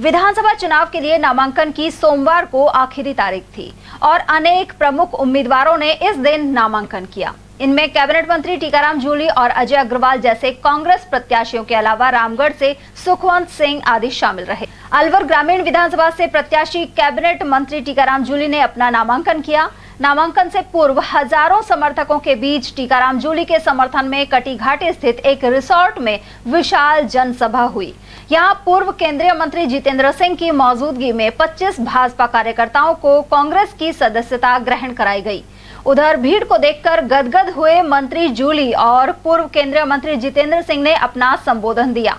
विधानसभा चुनाव के लिए नामांकन की सोमवार को आखिरी तारीख थी और अनेक प्रमुख उम्मीदवारों ने इस दिन नामांकन किया। इनमें कैबिनेट मंत्री टीकाराम जूली और अजय अग्रवाल जैसे कांग्रेस प्रत्याशियों के अलावा रामगढ़ से सुखवंत सिंह आदि शामिल रहे। अलवर ग्रामीण विधानसभा से प्रत्याशी कैबिनेट मंत्री टीकाराम जूली ने अपना नामांकन किया। नामांकन से पूर्व हजारों समर्थकों के बीच टीकाराम जूली के समर्थन में कटीघाटी स्थित एक रिसोर्ट में विशाल जनसभा हुई। यहां पूर्व केंद्रीय मंत्री जितेंद्र सिंह की मौजूदगी में 25 भाजपा कार्यकर्ताओं को कांग्रेस की सदस्यता ग्रहण कराई गई। उधर भीड़ को देखकर गदगद हुए मंत्री जूली और पूर्व केंद्रीय मंत्री जितेंद्र सिंह ने अपना संबोधन दिया।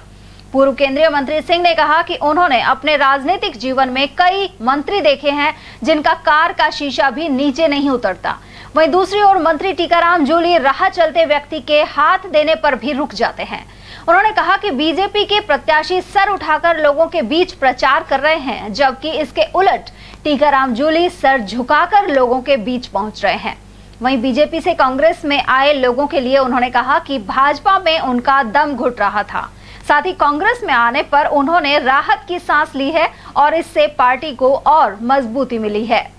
पूर्व केंद्रीय मंत्री सिंह ने कहा कि उन्होंने अपने राजनीतिक जीवन में कई मंत्री देखे हैं जिनका कार का शीशा भी नीचे नहीं उतरता। वहीं दूसरी ओर मंत्री टीकाराम जूली राह चलते व्यक्ति के हाथ देने पर भी रुक जाते हैं। उन्होंने कहा कि बीजेपी के प्रत्याशी सर उठाकर लोगों के बीच प्रचार कर रहे हैं, जबकि इसके उलट टीकाराम जूली सर झुकाकर लोगों के बीच पहुंच रहे हैं। वहीं बीजेपी से कांग्रेस में आए लोगों के लिए उन्होंने कहा कि भाजपा में उनका दम घुट रहा था, साथ ही कांग्रेस में आने पर उन्होंने राहत की सांस ली है और इससे पार्टी को और मजबूती मिली है।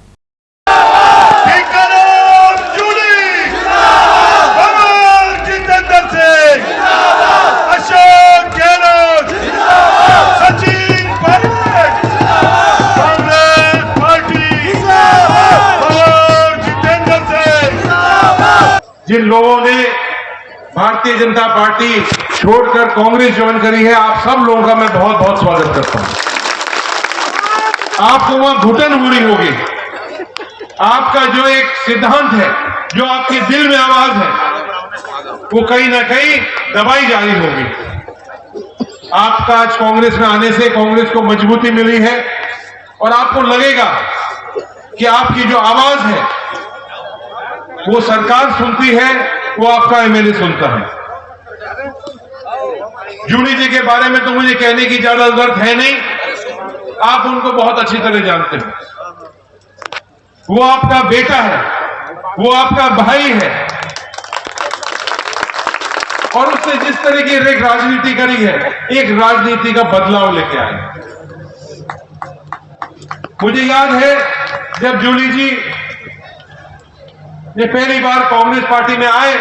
जिन लोगों ने भारतीय जनता पार्टी छोड़कर कांग्रेस ज्वाइन करी है, आप सब लोगों का मैं बहुत बहुत स्वागत करता हूं। आपको वहां घुटन हो रही होगी। आपका जो एक सिद्धांत है, जो आपके दिल में आवाज है, वो कहीं ना कहीं दबाई जा रही होगी। आपका आज कांग्रेस में आने से कांग्रेस को मजबूती मिली है और आपको लगेगा कि आपकी जो आवाज है वो सरकार सुनती है, वो आपका एमएलए सुनता है। जूली जी के बारे में तो मुझे कहने की ज्यादा जरूरत है नहीं, आप उनको बहुत अच्छी तरह जानते हैं। वो आपका बेटा है, वो आपका भाई है और उसने जिस तरह की एक राजनीति करी है, एक राजनीति का बदलाव लेके आए। मुझे याद है जब जूली जी ये पहली बार कांग्रेस पार्टी में आए,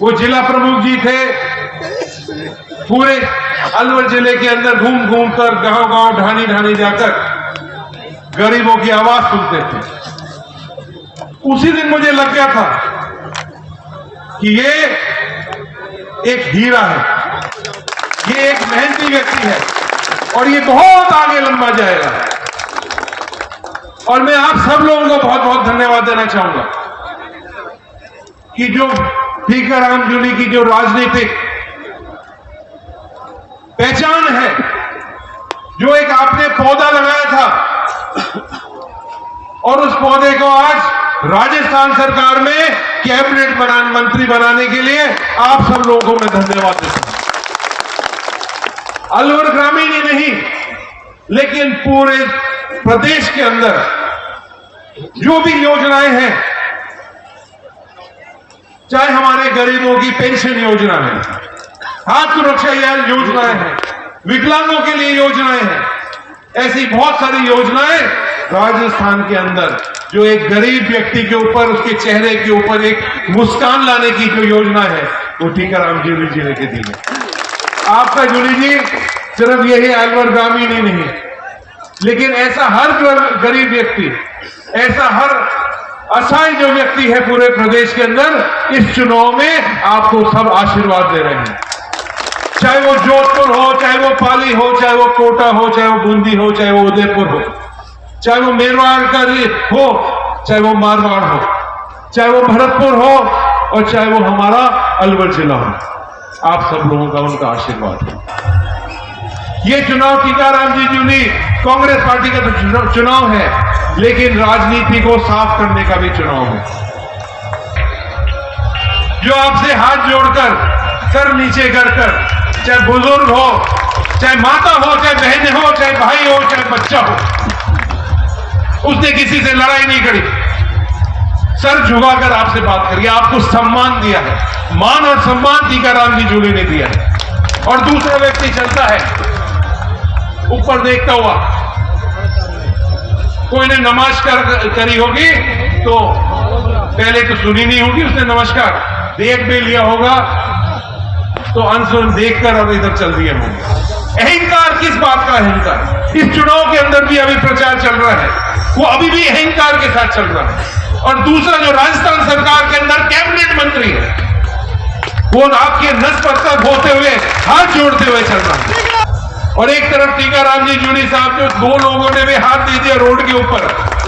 वो जिला प्रमुख जी थे। पूरे अलवर जिले के अंदर घूम घूम कर गांव गांव ढानी ढानी जाकर गरीबों की आवाज सुनते थे। उसी दिन मुझे लग गया था कि ये एक हीरा है, ये एक मेहनती व्यक्ति है और ये बहुत आगे लंबा जाएगा। और मैं आप सब लोगों को बहुत बहुत धन्यवाद देना चाहूंगा कि जो टीकाराम जूली की जो राजनीतिक पहचान है, जो एक आपने पौधा लगाया था और उस पौधे को आज राजस्थान सरकार में कैबिनेट मंत्री बनाने के लिए आप सब लोगों को मैं धन्यवाद देता हूं। अलवर ग्रामीण ही नहीं, लेकिन पूरे प्रदेश के अंदर जो भी योजनाएं हैं, चाहे हमारे गरीबों की पेंशन योजना है, हाथ सुरक्षा योजनाएं हैं, विकलांगों के लिए योजनाएं हैं, ऐसी बहुत सारी योजनाएं राजस्थान के अंदर जो एक गरीब व्यक्ति के ऊपर, उसके चेहरे के ऊपर एक मुस्कान लाने की जो योजना है, वो टीकाराम जूली जी ने दी है। आपका जूली जी सिर्फ यही अलवर ग्रामीण ही नहीं, लेकिन ऐसा हर गरीब व्यक्ति, ऐसा हर असहाय जो व्यक्ति है पूरे प्रदेश के अंदर, इस चुनाव में आपको सब आशीर्वाद दे रहे हैं। चाहे वो जोधपुर हो, चाहे वो पाली हो, चाहे वो कोटा हो, चाहे वो बूंदी हो, चाहे वो उदयपुर हो, चाहे वो मेरवाड़ का हो, चाहे वो मारवाड़ हो, चाहे वो भरतपुर हो और चाहे वो हमारा अलवर जिला हो, आप सब लोगों का उनका आशीर्वाद है। ये चुनाव टीकाराम जी जूली कांग्रेस पार्टी का तो चुनाव है, लेकिन राजनीति को साफ करने का भी चुनाव है। जो आपसे हाथ जोड़कर, सर नीचे कर, चाहे बुजुर्ग हो, चाहे माता हो, चाहे बहन हो, चाहे भाई हो, चाहे बच्चा हो, उसने किसी से लड़ाई नहीं करी, सर झुकाकर आपसे बात करी, आपको सम्मान दिया है। मान और सम्मान टीकाराम जी जूली ने दिया है। और दूसरा व्यक्ति चलता है ऊपर देखता हुआ। कोई ने नमस्कार करी होगी तो पहले तो सुनी नहीं होगी उसने नमस्कार, देख भी लिया होगा तो अनसुन देखकर और इधर चल दिए होंगे। अहंकार, किस बात का अहंकार? इस चुनाव के अंदर भी अभी प्रचार चल रहा है, वो अभी भी अहंकार के साथ चल रहा है। और दूसरा जो राजस्थान सरकार के अंदर कैबिनेट मंत्री है, वो आपके नस पत्थर होते हुए, हाथ जोड़ते हुए चल रहा है। और एक तरफ टीकाराम जी जूली साहब, जो दो लोगों ने भी हाथ दे दिया रोड के ऊपर।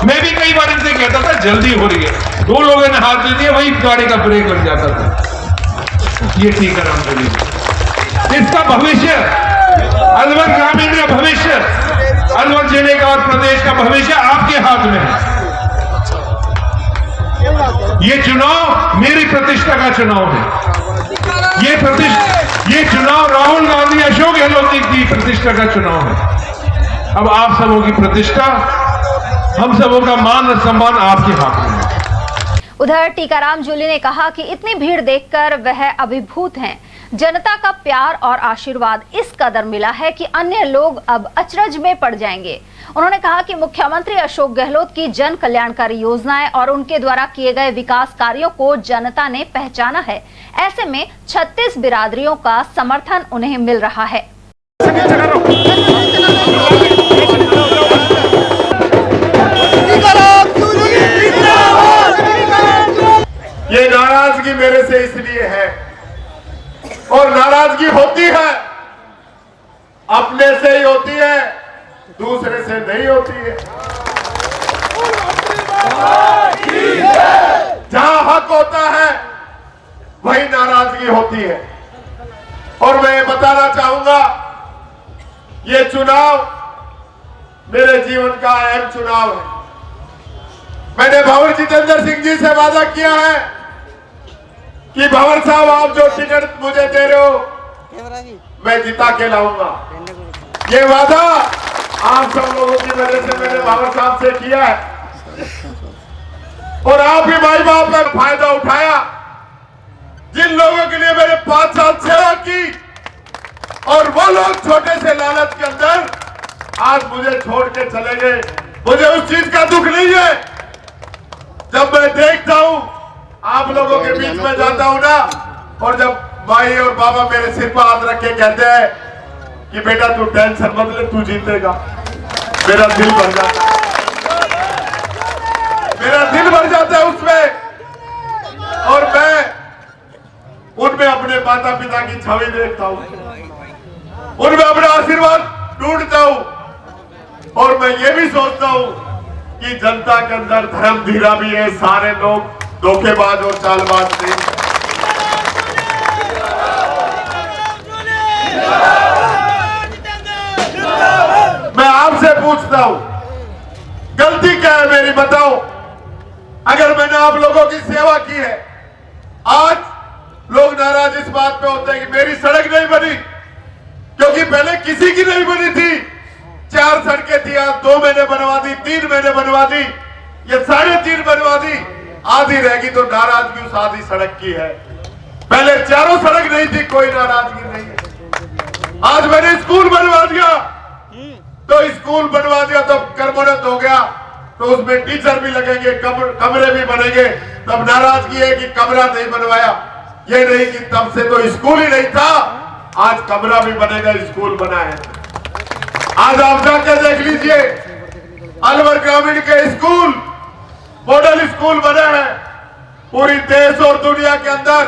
मैं भी कई बार इनसे कहता था जल्दी हो रही है, दो लोगों ने हाथ दे दिया, वही गाड़ी का ब्रेक लग जाता था। ये टीकाराम जूली, इसका भविष्य, अलवर ग्रामीण का भविष्य, अलवर जिले का और प्रदेश का भविष्य आपके हाथ में है। ये चुनाव मेरी प्रतिष्ठा का चुनाव है। ये चुनाव राहुल गांधी, अशोक गहलोत की प्रतिष्ठा का चुनाव है। अब आप सबों की प्रतिष्ठा, हम सबों का मान और सम्मान आपके हाथ में है। उधर टीकाराम जूली ने कहा कि इतनी भीड़ देखकर वह अभिभूत हैं। जनता का प्यार और आशीर्वाद इस कदर मिला है कि अन्य लोग अब अचरज में पड़ जाएंगे। उन्होंने कहा कि मुख्यमंत्री अशोक गहलोत की जन कल्याणकारी योजनाएं और उनके द्वारा किए गए विकास कार्यों को जनता ने पहचाना है। ऐसे में 36 बिरादरियों का समर्थन उन्हें मिल रहा है। ये नाराजगी मेरे से इसलिए है, और नाराजगी होती है अपने से ही होती है, दूसरे से नहीं होती है। जहां हक होता है वही नाराजगी होती है। और मैं बताना चाहूंगा, ये चुनाव मेरे जीवन का अहम चुनाव है। मैंने भंवर जितेंद्र सिंह जी से वादा किया है कि भंवर साहब, आप जो टिकट मुझे दे रहे हो मैं जिता के लाऊंगा। ये वादा आप सब लोगों की वजह से मैंने भंवर साहब से किया है, और आप भी माई बाप का फायदा उठाया। जिन लोगों के लिए मैंने 5 साल सेवा की, और वो लोग छोटे से लालच के अंदर आज मुझे छोड़ के चले गए, मुझे उस चीज का दुख नहीं है। जब मैं देखता हूं, आप लोगों के बीच में जाता हूं ना, और जब भाई और बाबा मेरे सिर पर हाथ रख के कहते हैं कि बेटा तू टेंशन मत ले, तू जीतेगा, मेरा दिल भर जाता है, मेरा दिल भर जाता है उसमें। और मैं उनमें अपने माता पिता की छवि देखता हूं, उनमें अपना आशीर्वाद ढूंढता हूं, और मैं ये भी सोचता हूं कि जनता के अंदर धर्म धीरा भी है, सारे लोग धोखेबाज और चालबाज नहीं। मैं आपसे पूछता हूं, गलती क्या है मेरी, बताओ। अगर मैंने आप लोगों की सेवा की है, आज लोग नाराज इस बात पे होते हैं कि मेरी सड़क नहीं बनी, क्योंकि पहले किसी की नहीं बनी थी। 4 सड़कें थी, आज 2 महीने बनवा दी, 3 महीने बनवा दी, ये 3.5 बनवा दी, आधी रहेगी तो नाराजगी उस आधी सड़क की है। पहले 4 सड़क नहीं थी, कोई नाराजगी नहीं है। आज मैंने स्कूल बनवा दिया, तो स्कूल बनवा दिया तो कर्मोन्नत हो गया, तो उसमें टीचर भी लगेंगे, कमरे भी बनेंगे। तब नाराजगी है कि कमरा नहीं बनवाया, ये नहीं कि तब से तो स्कूल ही नहीं था, आज कमरा भी बनेगा, स्कूल बना है। आज आप जाकर देख लीजिए, अलवर ग्रामीण के स्कूल मॉडल स्कूल बने हैं। पूरी देश और दुनिया के अंदर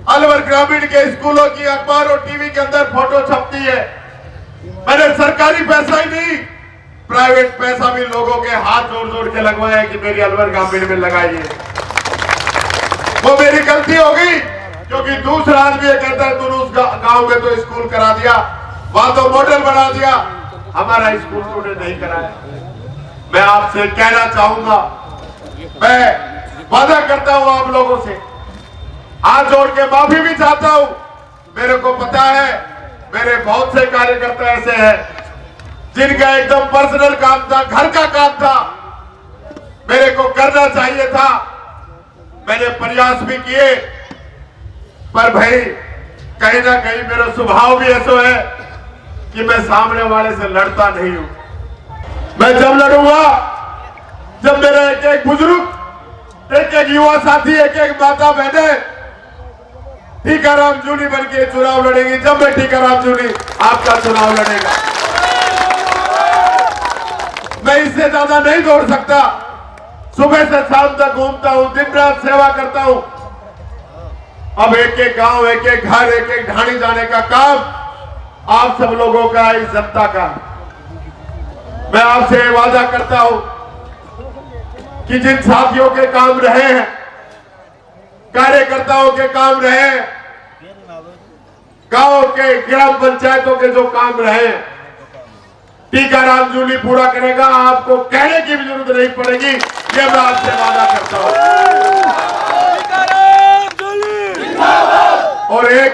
अलवर ग्रामीण के स्कूलों की अखबार और टीवी के अंदर फोटो छपती है। मैंने सरकारी पैसा ही नहीं, प्राइवेट पैसा भी लोगों के हाथ जोड़ जोड़ के लगवाया कि मेरी अलवर ग्रामीण में लगाइए। वो मेरी गलती होगी, क्योंकि दूसरा आदमी ये कहता है तूने उस गांव में तो स्कूल करा दिया, वहां तो मॉडल बना दिया, हमारा स्कूल तूने नहीं कराया। मैं आपसे कहना चाहूंगा, मैं वादा करता हूं आप लोगों से, हाथ जोड़ के माफी भी चाहता हूं। मेरे को पता है मेरे बहुत से कार्यकर्ता ऐसे हैं जिनका एकदम पर्सनल काम था, घर का काम था, मेरे को करना चाहिए था, मैंने प्रयास भी किए, पर भाई कहीं ना कहीं मेरा स्वभाव भी ऐसा है कि मैं सामने वाले से लड़ता नहीं हूं। मैं जब लड़ूंगा जब मेरे एक एक बुजुर्ग, एक एक युवा साथी, एक एक माता बहने टीकाराम जूली बन के चुनाव लड़ेंगी। जब मैं टीकाराम जूली आपका चुनाव लड़ेगा, मैं इससे ज्यादा नहीं दौड़ सकता। सुबह से शाम तक घूमता हूं, दिन रात सेवा करता हूं। अब एक एक गांव, एक एक घर, एक एक ढाणी जाने का काम आप सब लोगों का, इस जनता का। मैं आपसे वादा करता हूं कि जिन साथियों के काम रहे हैं, कार्यकर्ताओं के काम रहे, गांव के ग्राम पंचायतों के जो काम रहे, टीकाराम जूली पूरा करेगा। आपको कहने की भी जरूरत नहीं पड़ेगी, ये मैं आपसे वादा करता हूं। और एक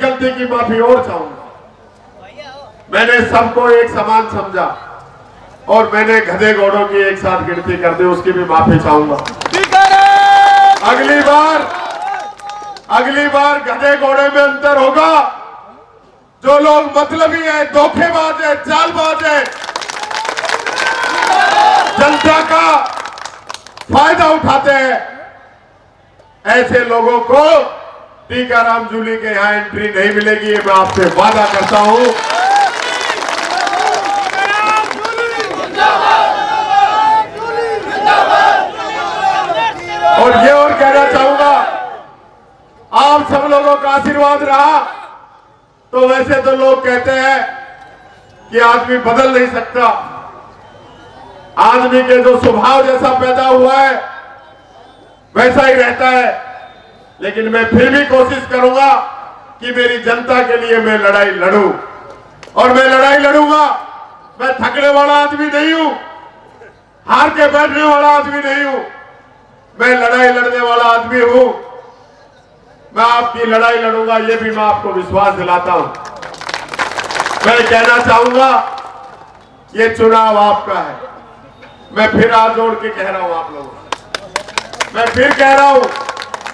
गलती की माफी और चाहूंगा। मैंने सबको एक समान समझा और मैंने गधे घोड़ों की एक साथ गिनती कर दी, उसकी भी माफी चाहूंगा। अगली बार गधे घोड़े में अंतर होगा। जो लोग मतलबी है, धोखेबाज है, चालबाज है, जनता का फायदा उठाते हैं, ऐसे लोगों को टीकाराम जूली के यहां एंट्री नहीं मिलेगी। मैं आपसे वादा करता हूं। और ये और कहना चाहूंगा, आप सब लोगों का आशीर्वाद रहा तो वैसे तो लोग कहते हैं कि आदमी बदल नहीं सकता। आदमी के जो स्वभाव जैसा पैदा हुआ है वैसा ही रहता है, लेकिन मैं फिर भी कोशिश करूंगा कि मेरी जनता के लिए मैं लड़ाई लड़ूं। और मैं लड़ाई लड़ूंगा। मैं थकने वाला आदमी नहीं हूं, हार के बैठने वाला आदमी नहीं हूं। मैं लड़ाई लड़ने वाला आदमी हूं। मैं आपकी लड़ाई लड़ूंगा, ये भी मैं आपको विश्वास दिलाता हूं। मैं कहना चाहूंगा, ये चुनाव आपका है। मैं फिर हाथ जोड़ के कह रहा हूं आप लोगों को, मैं फिर कह रहा हूं,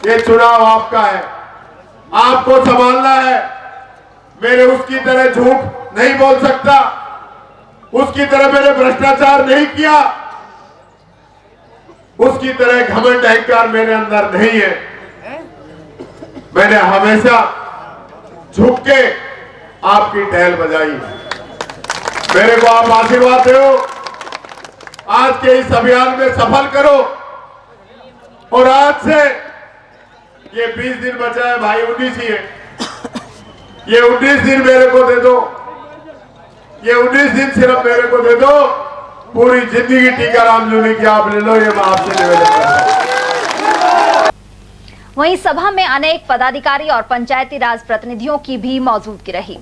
ये चुनाव आपका है। आपको संभालना है। मेरे उसकी तरह झूठ नहीं बोल सकता, उसकी तरह मैंने भ्रष्टाचार नहीं किया, उसकी तरह घमंड अहंकार मेरे अंदर नहीं है। मैंने हमेशा झुक के आपकी टहल बजाई। मेरे को आप आशीर्वाद दो, आज के इस अभियान में सफल करो। और आज से ये 20 दिन बचा है भाई, 19 ही है। ये 19 दिन मेरे को दे दो, ये 19 दिन सिर्फ मेरे को दे दो। पूरी जिंदगी टीकाराम जूली की आप ले लो, ये मैं आपसे निवेदन करता हूं। वहीं सभा में अनेक पदाधिकारी और पंचायती राज प्रतिनिधियों की भी मौजूदगी रही।